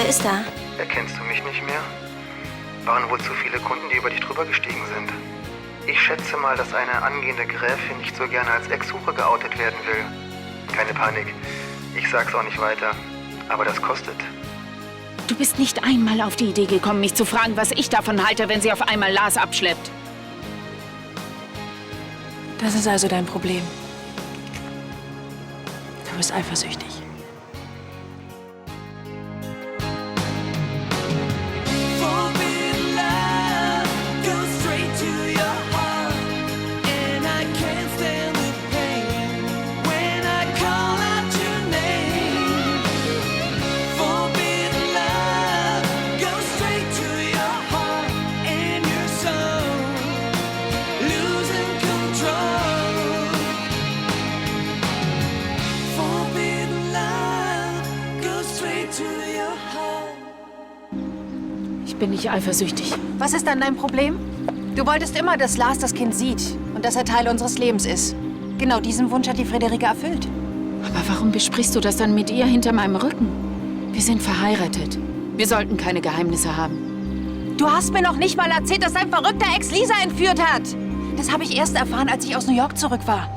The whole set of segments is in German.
Wer ist da? Erkennst du mich nicht mehr? Waren wohl zu viele Kunden, die über dich drüber gestiegen sind. Ich schätze mal, dass eine angehende Gräfin nicht so gerne als Ex-Hure geoutet werden will. Keine Panik. Ich sag's auch nicht weiter. Aber das kostet. Du bist nicht einmal auf die Idee gekommen, mich zu fragen, was ich davon halte, wenn sie auf einmal Lars abschleppt. Das ist also dein Problem. Du bist eifersüchtig. Ich bin nicht eifersüchtig. Was ist dann dein Problem? Du wolltest immer, dass Lars das Kind sieht und dass er Teil unseres Lebens ist. Genau diesen Wunsch hat die Friederike erfüllt. Aber warum besprichst du das dann mit ihr hinter meinem Rücken? Wir sind verheiratet. Wir sollten keine Geheimnisse haben. Du hast mir noch nicht mal erzählt, dass dein verrückter Ex Lisa entführt hat. Das habe ich erst erfahren, als ich aus New York zurück war.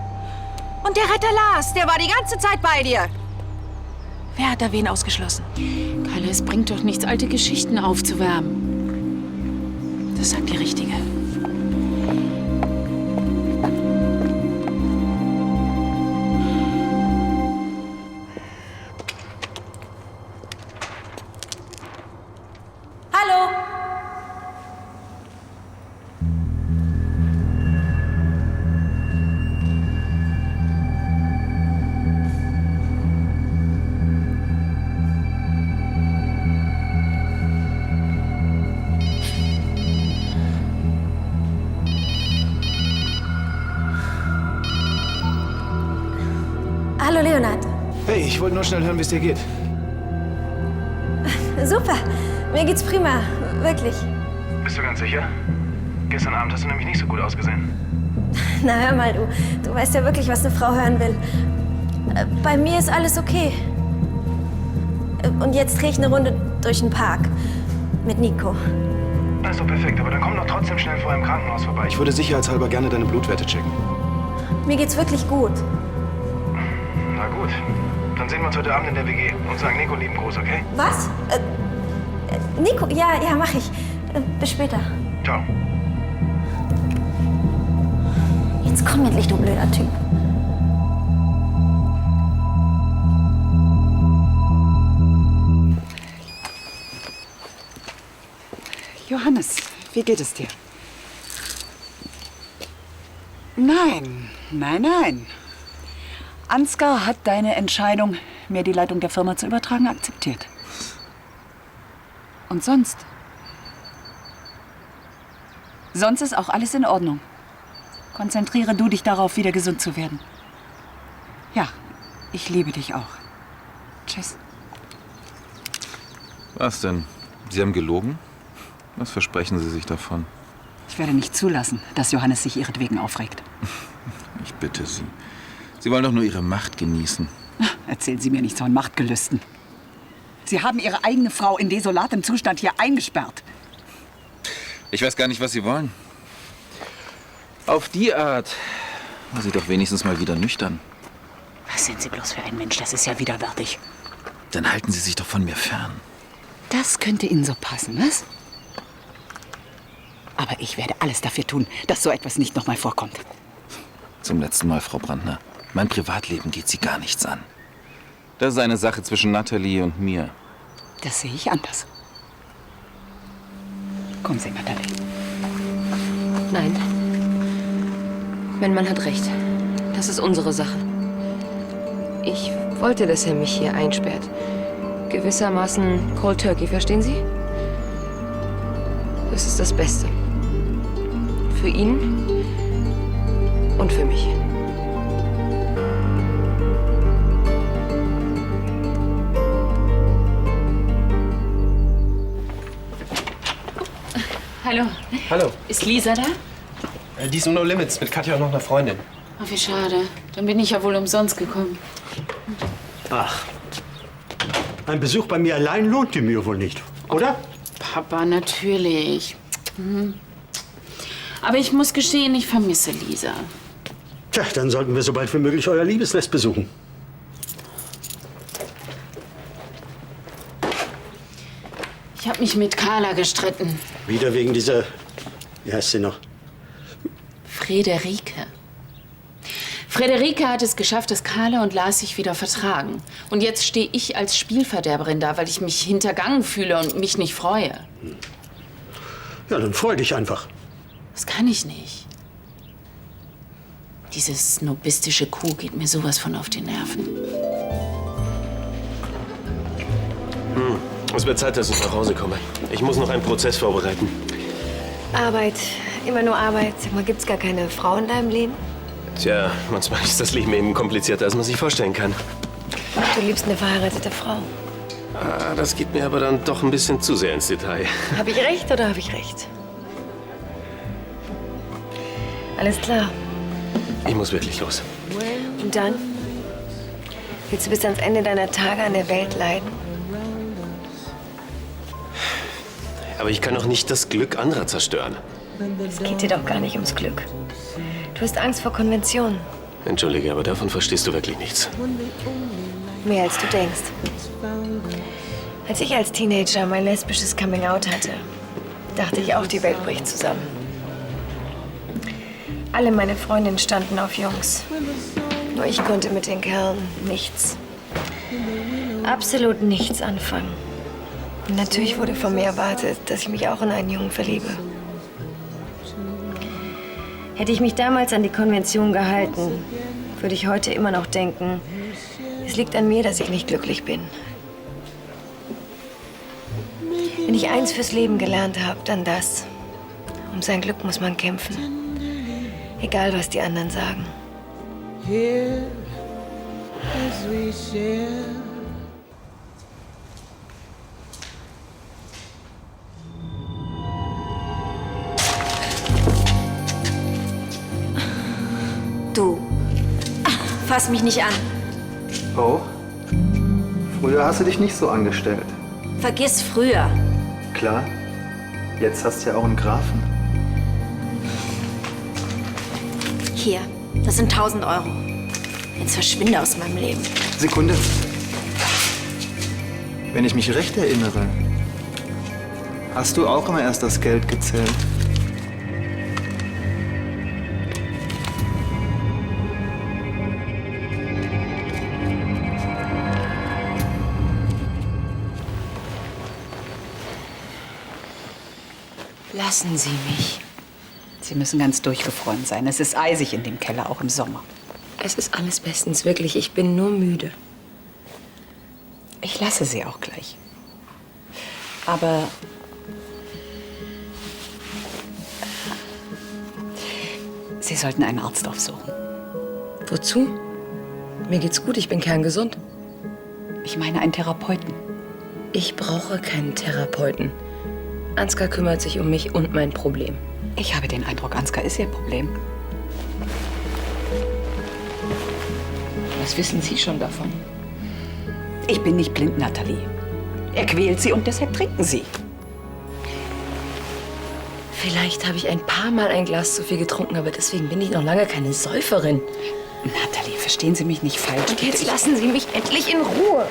Und der Retter Lars, der war die ganze Zeit bei dir. Wer hat da wen ausgeschlossen? Kalle, es bringt doch nichts, alte Geschichten aufzuwärmen. Das sagt die Richtige. Hallo? Hallo, Leonard. Hey, ich wollte nur schnell hören, wie es dir geht. Super. Mir geht's prima. Wirklich. Bist du ganz sicher? Gestern Abend hast du nämlich nicht so gut ausgesehen. Na, hör mal, du weißt ja wirklich, was eine Frau hören will. Bei mir ist alles okay. Und jetzt drehe ich eine Runde durch den Park. Mit Nico. Also perfekt, aber dann komm doch trotzdem schnell vor im Krankenhaus vorbei. Ich würde sicherheitshalber gerne deine Blutwerte checken. Mir geht's wirklich gut. Na gut, dann sehen wir uns heute Abend in der WG und sagen Nico lieben Gruß, okay? Was? Nico? Ja, mach ich. Bis später. Ciao. Jetzt komm endlich, du blöder Typ. Johannes, wie geht es dir? Nein. Ansgar hat deine Entscheidung, mir die Leitung der Firma zu übertragen, akzeptiert. Und sonst? Sonst ist auch alles in Ordnung. Konzentriere du dich darauf, wieder gesund zu werden. Ja, ich liebe dich auch. Tschüss. Was denn? Sie haben gelogen? Was versprechen Sie sich davon? Ich werde nicht zulassen, dass Johannes sich ihretwegen aufregt. Ich bitte Sie. Sie wollen doch nur Ihre Macht genießen. Erzählen Sie mir nichts von Machtgelüsten. Sie haben Ihre eigene Frau in desolatem Zustand hier eingesperrt. Ich weiß gar nicht, was Sie wollen. Auf die Art war sie doch wenigstens mal wieder nüchtern. Was sind Sie bloß für ein Mensch? Das ist ja widerwärtig. Dann halten Sie sich doch von mir fern. Das könnte Ihnen so passen, was? Aber ich werde alles dafür tun, dass so etwas nicht noch mal vorkommt. Zum letzten Mal, Frau Brandner. Mein Privatleben geht Sie gar nichts an. Das ist eine Sache zwischen Natalie und mir. Das sehe ich anders. Kommen Sie, Natalie. Nein. Mein Mann hat recht. Das ist unsere Sache. Ich wollte, dass er mich hier einsperrt. Gewissermaßen Cold Turkey, verstehen Sie? Das ist das Beste. Für ihn und für mich. Hallo. Hallo. Ist Lisa da? Die ist im No Limits mit Katja und noch einer Freundin. Oh, wie schade. Dann bin ich ja wohl umsonst gekommen. Ach. Ein Besuch bei mir allein lohnt die Mühe wohl nicht, oder? Papa, natürlich. Aber ich muss gestehen, ich vermisse Lisa. Tja, dann sollten wir so bald wie möglich euer Liebesnest besuchen. Ich habe mich mit Carla gestritten. Wieder wegen dieser, wie heißt sie noch? Friederike. Friederike hat es geschafft, dass Carla und Lars sich wieder vertragen. Und jetzt stehe ich als Spielverderberin da, weil ich mich hintergangen fühle und mich nicht freue. Ja, dann freu dich einfach. Das kann ich nicht. Diese snobistische Kuh geht mir sowas von auf die Nerven. Es wird Zeit, dass ich nach Hause komme. Ich muss noch einen Prozess vorbereiten. Arbeit, immer nur Arbeit. Sag mal, gibt's gar keine Frau in deinem Leben? Tja, manchmal ist das Leben eben komplizierter, als man sich vorstellen kann. Du liebst eine verheiratete Frau. Ah, das geht mir aber dann doch ein bisschen zu sehr ins Detail. Habe ich recht oder habe ich recht? Alles klar. Ich muss wirklich los. Und dann? Willst du bis ans Ende deiner Tage an der Welt leiden? Aber ich kann doch nicht das Glück anderer zerstören. Es geht dir doch gar nicht ums Glück. Du hast Angst vor Konventionen. Entschuldige, aber davon verstehst du wirklich nichts. Mehr als du denkst. Als ich als Teenager mein lesbisches Coming-out hatte, dachte ich auch, die Welt bricht zusammen. Alle meine Freundinnen standen auf Jungs. Nur ich konnte mit den Kerlen nichts. Absolut nichts anfangen. Und natürlich wurde von mir erwartet, dass ich mich auch in einen Jungen verliebe. Hätte ich mich damals an die Konvention gehalten, würde ich heute immer noch denken, es liegt an mir, dass ich nicht glücklich bin. Wenn ich eins fürs Leben gelernt habe, dann das. Um sein Glück muss man kämpfen. Egal, was die anderen sagen. Du, fass mich nicht an. Oh? Früher hast du dich nicht so angestellt. Vergiss früher. Klar. Jetzt hast du ja auch einen Grafen. Hier, das sind 1.000 Euro. Jetzt verschwinde aus meinem Leben. Sekunde. Wenn ich mich recht erinnere, hast du auch immer erst das Geld gezählt. Lassen Sie mich. Sie müssen ganz durchgefroren sein. Es ist eisig in dem Keller, auch im Sommer. Es ist alles bestens, wirklich. Ich bin nur müde. Ich lasse Sie auch gleich. Aber Sie sollten einen Arzt aufsuchen. Wozu? Mir geht's gut, ich bin kerngesund. Ich meine einen Therapeuten. Ich brauche keinen Therapeuten. Ansgar kümmert sich um mich und mein Problem. Ich habe den Eindruck, Ansgar ist Ihr Problem. Was wissen Sie schon davon? Ich bin nicht blind, Nathalie. Er quält Sie und deshalb trinken Sie. Vielleicht habe ich ein paar Mal ein Glas zu viel getrunken, aber deswegen bin ich noch lange keine Säuferin. Nathalie, verstehen Sie mich nicht falsch. Und jetzt lassen Sie mich endlich in Ruhe.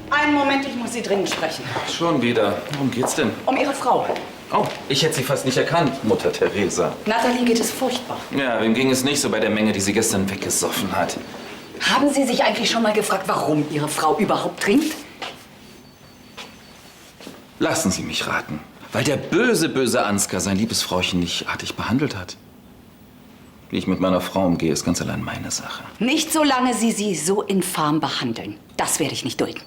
Einen Moment, ich muss Sie dringend sprechen. Schon wieder. Worum geht's denn? Um Ihre Frau. Oh, ich hätte sie fast nicht erkannt, Mutter Teresa. Nathalie geht es furchtbar. Ja, wem ging es nicht so bei der Menge, die sie gestern weggesoffen hat? Haben Sie sich eigentlich schon mal gefragt, warum Ihre Frau überhaupt trinkt? Lassen Sie mich raten. Weil der böse, böse Ansgar sein liebes Frauchen nicht artig behandelt hat. Wie ich mit meiner Frau umgehe, ist ganz allein meine Sache. Nicht solange Sie sie so infam behandeln. Das werde ich nicht dulden.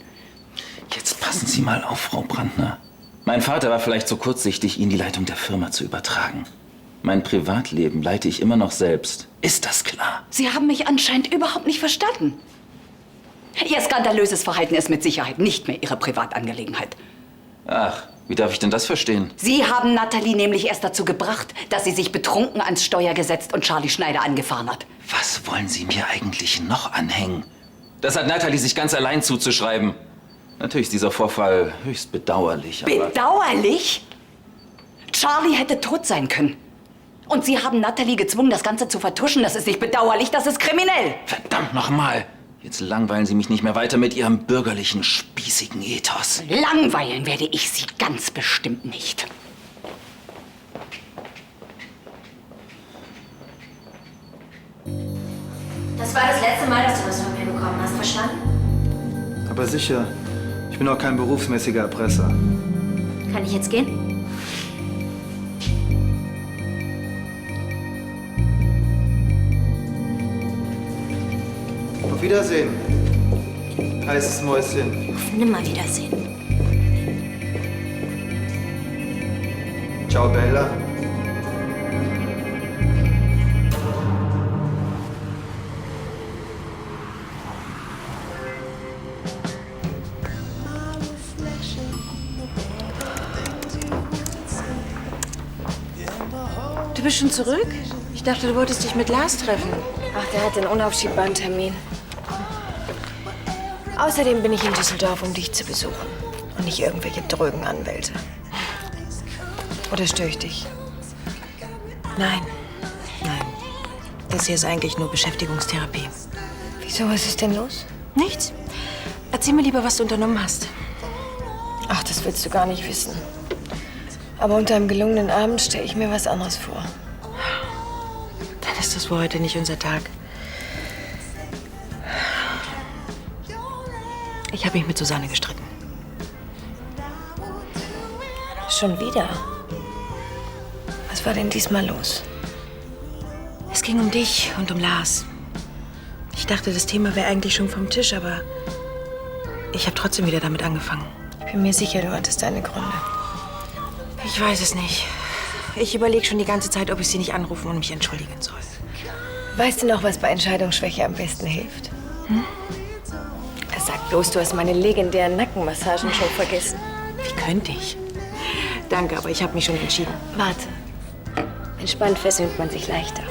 Jetzt passen Sie mal auf, Frau Brandner. Mein Vater war vielleicht so kurzsichtig, Ihnen die Leitung der Firma zu übertragen. Mein Privatleben leite ich immer noch selbst. Ist das klar? Sie haben mich anscheinend überhaupt nicht verstanden. Ihr skandalöses Verhalten ist mit Sicherheit nicht mehr Ihre Privatangelegenheit. Ach, wie darf ich denn das verstehen? Sie haben Nathalie nämlich erst dazu gebracht, dass sie sich betrunken ans Steuer gesetzt und Charlie Schneider angefahren hat. Was wollen Sie mir eigentlich noch anhängen? Das hat Natalie sich ganz allein zuzuschreiben. Natürlich ist dieser Vorfall höchst bedauerlich, aber... Bedauerlich? Charlie hätte tot sein können. Und Sie haben Natalie gezwungen, das Ganze zu vertuschen. Das ist nicht bedauerlich, das ist kriminell. Verdammt nochmal! Jetzt langweilen Sie mich nicht mehr weiter mit Ihrem bürgerlichen, spießigen Ethos. Langweilen werde ich Sie ganz bestimmt nicht. Das war das letzte Mal, dass du was von mir bekommen hast, verstanden? Aber sicher. Ich bin auch kein berufsmäßiger Erpresser. Kann ich jetzt gehen? Auf Wiedersehen. Heißes Mäuschen. Auf Nimmerwiedersehen. Ciao, Bella. Du bist schon zurück? Ich dachte, du wolltest dich mit Lars treffen. Ach, der hat den unaufschiebbaren Termin. Außerdem bin ich in Düsseldorf, um dich zu besuchen. Und nicht irgendwelche drögen Anwälte. Oder störe ich dich? Nein. Nein. Das hier ist eigentlich nur Beschäftigungstherapie. Wieso, was ist denn los? Nichts. Erzähl mir lieber, was du unternommen hast. Ach, das willst du gar nicht wissen. Aber unter einem gelungenen Abend stelle ich mir was anderes vor. Dann ist das wohl heute nicht unser Tag. Ich habe mich mit Susanne gestritten. Schon wieder? Was war denn diesmal los? Es ging um dich und um Lars. Ich dachte, das Thema wäre eigentlich schon vom Tisch, aber ich habe trotzdem wieder damit angefangen. Ich bin mir sicher, du hattest deine Gründe. Ich weiß es nicht. Ich überlege schon die ganze Zeit, ob ich sie nicht anrufen und mich entschuldigen soll. Weißt du noch, was bei Entscheidungsschwäche am besten hilft? Sag bloß, du hast meine legendären Nackenmassagen schon vergessen. Wie könnte ich? Danke, aber ich habe mich schon entschieden. Warte. Entspannt fesselt man sich leichter.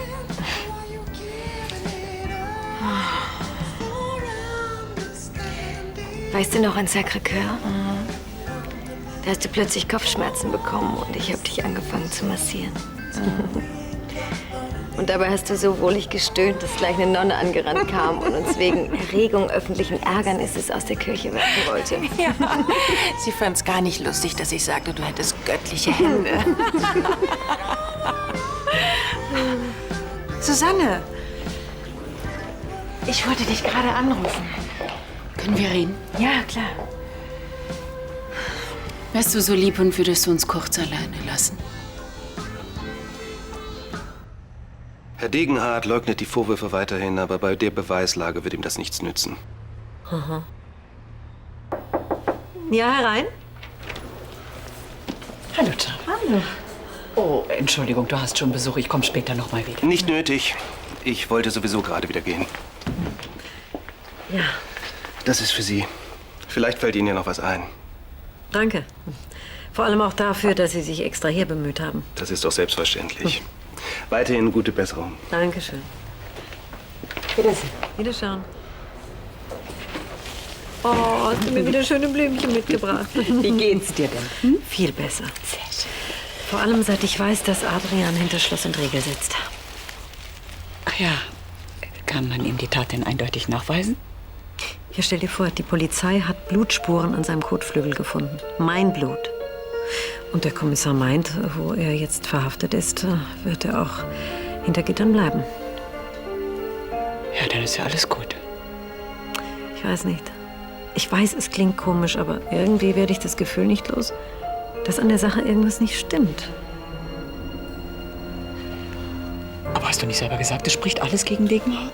Weißt du noch an Sacré-Cœur? Da hast du plötzlich Kopfschmerzen bekommen und ich habe dich angefangen zu massieren. Und dabei hast du so wohlig gestöhnt, dass gleich eine Nonne angerannt kam und uns wegen Erregung öffentlichen Ärgernisses aus der Kirche werfen wollte. Ja, sie fand es gar nicht lustig, dass ich sagte, du hättest göttliche Hände. Susanne, ich wollte dich gerade anrufen. Können wir reden? Ja, klar. Wärst du so lieb und würdest du uns kurz alleine lassen? Herr Degenhardt leugnet die Vorwürfe weiterhin, aber bei der Beweislage wird ihm das nichts nützen. Ja, herein. Hallo, Charlie. Hallo. Oh, Entschuldigung, du hast schon Besuch. Ich komme später noch mal wieder. Nicht nötig. Ich wollte sowieso gerade wieder gehen. Ja, Das ist für Sie. Vielleicht fällt Ihnen ja noch was ein. danke. Vor allem auch dafür, dass Sie sich extra hier bemüht haben. Das ist doch selbstverständlich. Weiterhin gute Besserung. Dankeschön. Wiedersehen. Wiederschauen. Oh, hast du mir wieder schöne Blümchen mitgebracht. Wie geht's dir denn? Viel besser. Vor allem, seit ich weiß, dass Adrian hinter Schloss und Riegel sitzt. Ach ja, kann man ihm die Tat denn eindeutig nachweisen? Ja, stell dir vor, die Polizei hat Blutspuren an seinem Kotflügel gefunden. Mein Blut. Und der Kommissar meint, wo er jetzt verhaftet ist, wird er auch hinter Gittern bleiben. Ja, dann ist ja alles gut. Ich weiß nicht. Ich weiß, es klingt komisch, aber irgendwie werde ich das Gefühl nicht los, dass an der Sache irgendwas nicht stimmt. Aber hast du nicht selber gesagt, es spricht alles gegen Degenhardt?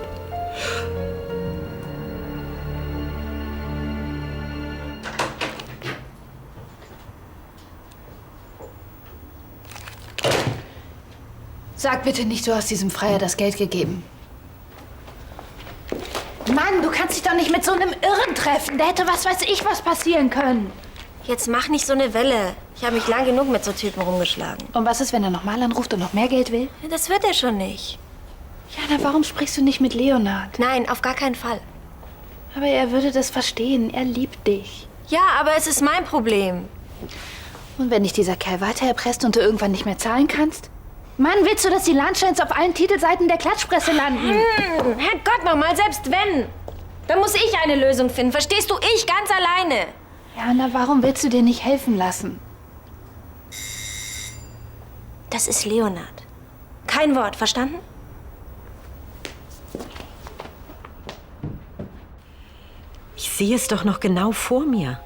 Sag bitte nicht, du hast diesem Freier das Geld gegeben. Mann, du kannst dich doch nicht mit so einem Irren treffen. Da hätte was weiß ich was passieren können. Jetzt mach nicht so eine Welle. Ich habe mich lang genug mit so Typen rumgeschlagen. Und was ist, wenn er nochmal anruft und noch mehr Geld will? Das wird er schon nicht. Jana, warum sprichst du nicht mit Leonard? Nein, auf gar keinen Fall. Aber er würde das verstehen. Er liebt dich. Ja, aber es ist mein Problem. Und wenn dich dieser Kerl weiter erpresst und du irgendwann nicht mehr zahlen kannst? Mann, willst du, dass die Lunchlines auf allen Titelseiten der Klatschpresse landen? Herrgott nochmal, selbst wenn. Dann muss ich eine Lösung finden. Verstehst du? Ich ganz alleine. Jana, warum willst du dir nicht helfen lassen? Das ist Leonard. Kein Wort, verstanden? Ich sehe es doch noch genau vor mir.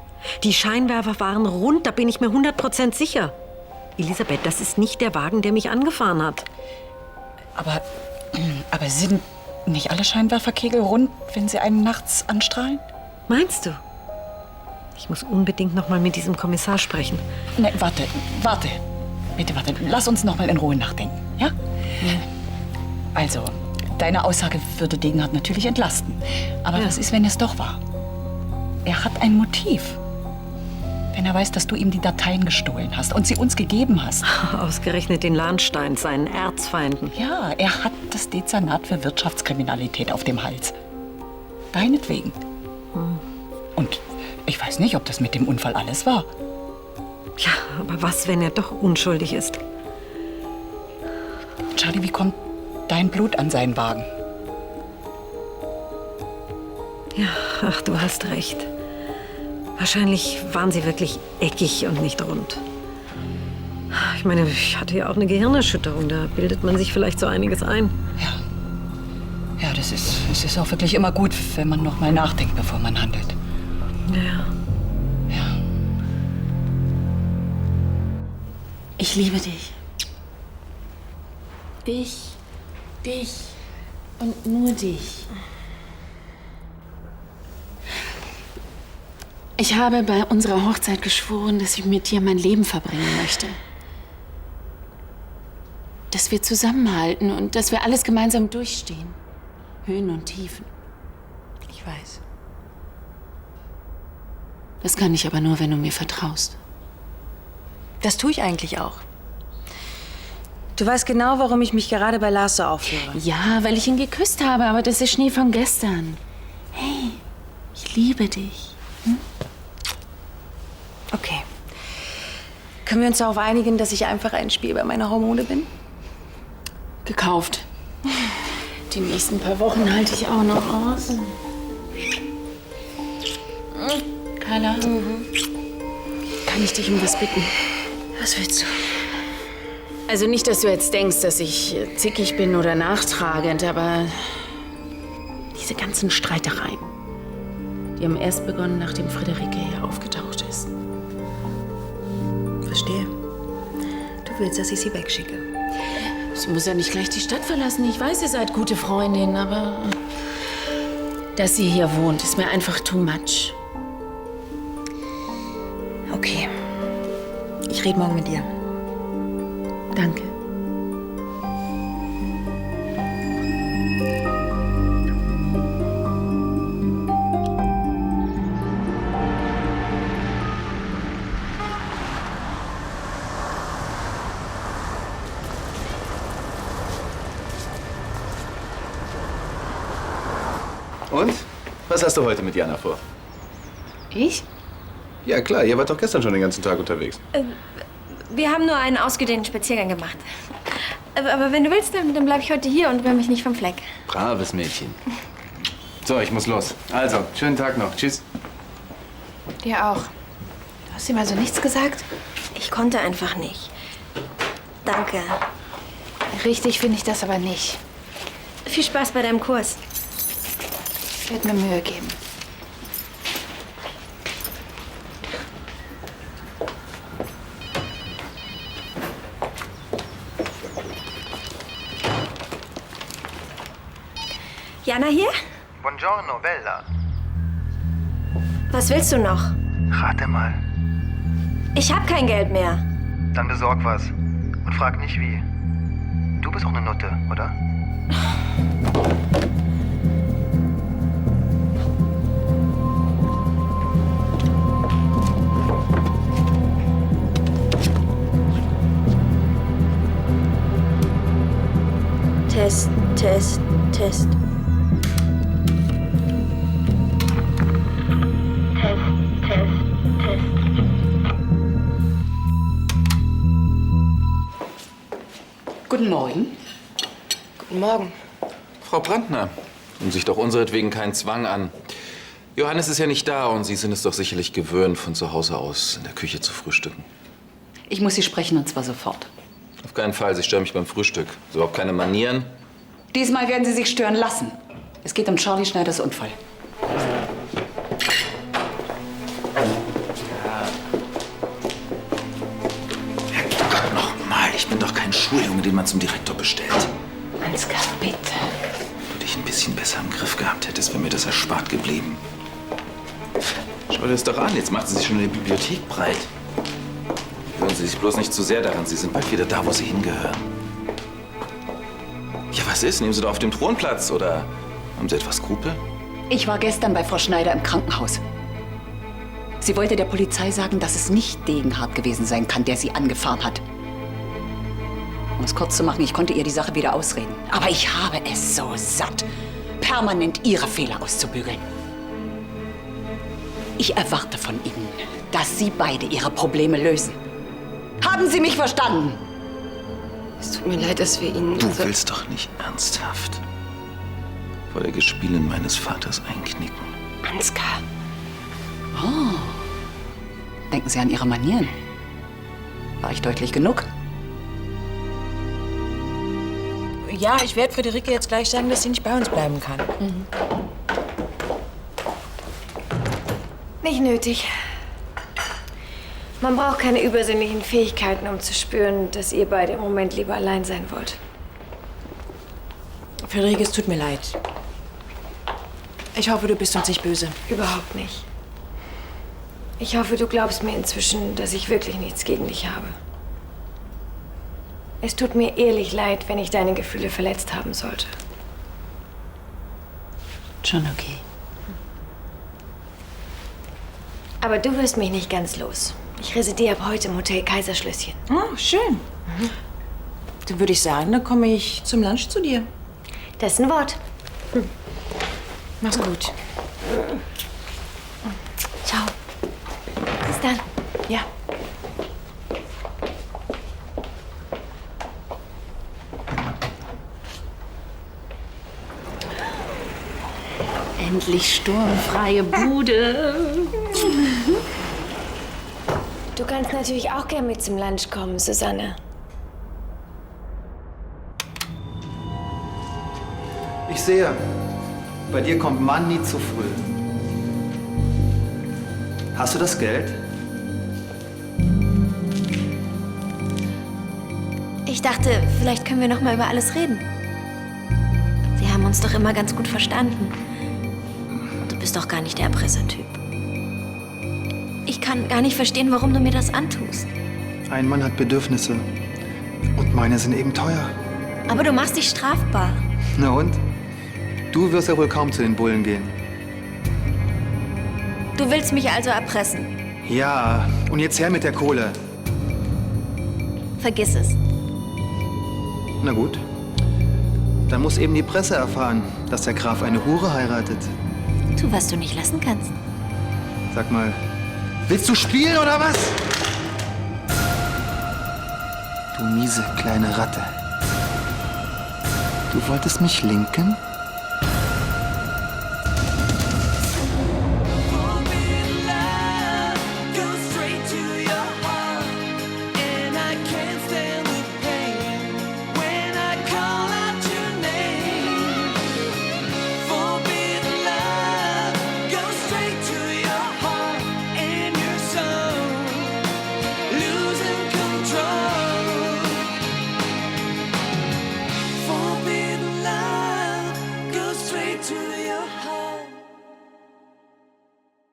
Die Scheinwerfer waren rund, da bin ich mir 100% sicher. Elisabeth, das ist nicht der Wagen, der mich angefahren hat. Aber sind nicht alle Scheinwerferkegel rund, wenn sie einen nachts anstrahlen? Meinst du? Ich muss unbedingt noch mal mit diesem Kommissar sprechen. Nee, warte. Bitte warte. Lass uns noch mal in Ruhe nachdenken, ja? Also, deine Aussage würde Degenhardt natürlich entlasten. Aber was ist, wenn es doch war? Er hat ein Motiv. Wenn er weiß, dass du ihm die Dateien gestohlen hast und sie uns gegeben hast. Ausgerechnet den Lahnstein, seinen Erzfeinden. Ja, er hat das Dezernat für Wirtschaftskriminalität auf dem Hals. Deinetwegen. Und ich weiß nicht, ob das mit dem Unfall alles war. Ja, aber was, wenn er doch unschuldig ist? Charlie, wie kommt dein Blut an seinen Wagen? Ja, ach, du hast recht. Wahrscheinlich waren sie wirklich eckig und nicht rund. Ich meine, ich hatte ja auch eine Gehirnerschütterung. Da bildet man sich vielleicht so einiges ein. Ja, es ist auch wirklich immer gut, wenn man noch mal nachdenkt, bevor man handelt. Ja. Ich liebe dich. Dich und nur dich. Ich habe bei unserer Hochzeit geschworen, dass ich mit dir mein Leben verbringen möchte. Dass wir zusammenhalten und dass wir alles gemeinsam durchstehen. Höhen und Tiefen. Ich weiß. Das kann ich aber nur, wenn du mir vertraust. Das tue ich eigentlich auch. Du weißt genau, warum ich mich gerade bei Lars so aufführe. Ja, weil ich ihn geküsst habe, aber das ist Schnee von gestern. Hey, ich liebe dich. Okay. Können wir uns darauf einigen, dass ich einfach ein Spiel bei meiner Hormone bin? Gekauft. Die nächsten paar Wochen halte ich auch noch aus. Carla, kann ich dich um was bitten? Was willst du? Also nicht, dass du jetzt denkst, dass ich zickig bin oder nachtragend, aber diese ganzen Streitereien, die haben erst begonnen, nachdem Friederike hier aufgetaucht ist. Verstehe. Du willst, dass ich sie wegschicke. Sie muss ja nicht gleich die Stadt verlassen. Ich weiß, ihr seid gute Freundinnen, aber dass sie hier wohnt, ist mir einfach too much. Okay. Ich rede morgen mit dir. Danke. Und? Was hast du heute mit Jana vor? Ich? Ja klar, ihr wart doch gestern schon den ganzen Tag unterwegs. Wir haben nur einen ausgedehnten Spaziergang gemacht. Aber wenn du willst, dann bleibe ich heute hier und rühre mich nicht vom Fleck. Braves Mädchen. So, ich muss los. Also, schönen Tag noch. Tschüss. Dir auch. Du hast ihm also nichts gesagt? Ich konnte einfach nicht. Danke. Richtig finde ich das aber nicht. Viel Spaß bei deinem Kurs. Ich werde mir Mühe geben. Jana hier? Buongiorno, Bella. Was willst du noch? Rate mal. Ich habe kein Geld mehr. Dann besorg was. Und frag nicht wie. Du bist auch eine Nutte, oder? Test, Test. Guten Morgen. Guten Morgen. Frau Brandner, tun sich doch unseretwegen keinen Zwang an. Johannes ist ja nicht da und Sie sind es doch sicherlich gewöhnt, von zu Hause aus in der Küche zu frühstücken. Ich muss Sie sprechen, und zwar sofort. Auf keinen Fall, Sie stören mich beim Frühstück. So überhaupt keine Manieren. Diesmal werden Sie sich stören lassen. Es geht um Charlie Schneiders Unfall. Herrgott, nochmal. Ich bin doch kein Schuljunge, den man zum Direktor bestellt. Ansgar, bitte. Wenn du dich ein bisschen besser im Griff gehabt hättest, wäre mir das erspart geblieben. Schau dir das doch an. Jetzt macht sie sich schon in der Bibliothek breit. Gewöhnen Sie sich bloß nicht zu sehr daran. Sie sind bald wieder da, wo Sie hingehören. Ja, was ist? Nehmen Sie doch auf dem Thron Platz, oder haben Sie etwas Skrupel? Ich war gestern bei Frau Schneider im Krankenhaus. Sie wollte der Polizei sagen, dass es nicht Degenhardt gewesen sein kann, der sie angefahren hat. Um es kurz zu machen, ich konnte ihr die Sache wieder ausreden. Aber ich habe es so satt, permanent ihre Fehler auszubügeln. Ich erwarte von Ihnen, dass Sie beide Ihre Probleme lösen. Haben Sie mich verstanden? Es tut mir leid, dass wir Ihnen... Du willst doch nicht ernsthaft vor der Gespielin meines Vaters einknicken. Ansgar. Oh. Denken Sie an Ihre Manieren. War ich deutlich genug? Ja, ich werde Friederike jetzt gleich sagen, dass sie nicht bei uns bleiben kann. Nicht nötig. Man braucht keine übersinnlichen Fähigkeiten, um zu spüren, dass ihr beide im Moment lieber allein sein wollt. Friederike, es tut mir leid. Ich hoffe, du bist uns nicht böse. Überhaupt nicht. Ich hoffe, du glaubst mir inzwischen, dass ich wirklich nichts gegen dich habe. Es tut mir ehrlich leid, wenn ich deine Gefühle verletzt haben sollte. Schon okay. Aber du wirst mich nicht ganz los. Ich residiere ab heute im Hotel Kaiserschlösschen. Oh, schön. Dann würde ich sagen, dann komme ich zum Lunch zu dir. Das ist ein Wort. Mach's gut. Ciao. Bis dann. Ja. Endlich sturmfreie Bude. Du kannst natürlich auch gern mit zum Lunch kommen, Susanne. Ich sehe, bei dir kommt Mann nie zu früh. Hast du das Geld? Ich dachte, vielleicht können wir noch mal über alles reden. Wir haben uns doch immer ganz gut verstanden. Du bist doch gar nicht der Erpressertyp. Ich kann gar nicht verstehen, warum du mir das antust. Ein Mann hat Bedürfnisse. Und meine sind eben teuer. Aber du machst dich strafbar. Na und? Du wirst ja wohl kaum zu den Bullen gehen. Du willst mich also erpressen. Ja, und jetzt her mit der Kohle. Vergiss es. Na gut. Dann muss eben die Presse erfahren, dass der Graf eine Hure heiratet. Tu, was du nicht lassen kannst. Sag mal, willst du spielen oder was? Du miese kleine Ratte. Du wolltest mich linken?